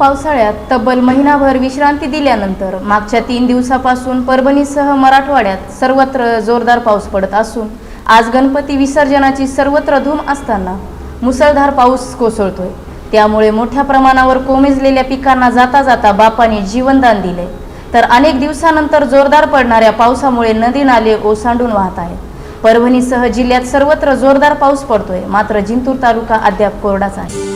पावसाळ्यात तब्बल महिनाभर विश्रांती दिल्यानंतर मागच्या 3 दिवसापासून परभणीसह मराठवाड्यात सर्वत्र जोरदार पाऊस पडत असून आज गणपती विसर्जनाची सर्वत्र धूम असताना मुसळधार पाऊस कोसळतोय। त्यामुळे मोठ्या प्रमाणावर कोमेजलेल्या पिकांना जाता जाता बापाने जीवनदान दिले, तर अनेक दिवसानंतर जोरदार पडणाऱ्या पावसामुळे नदी नाले ओसांडून वाहत आहेत। परभणीसह जिल्ह्यात सर्वत्र जोरदार पाऊस पडतोय, मात्र जिंतूर तालुका अद्याप कोरडाच आहे।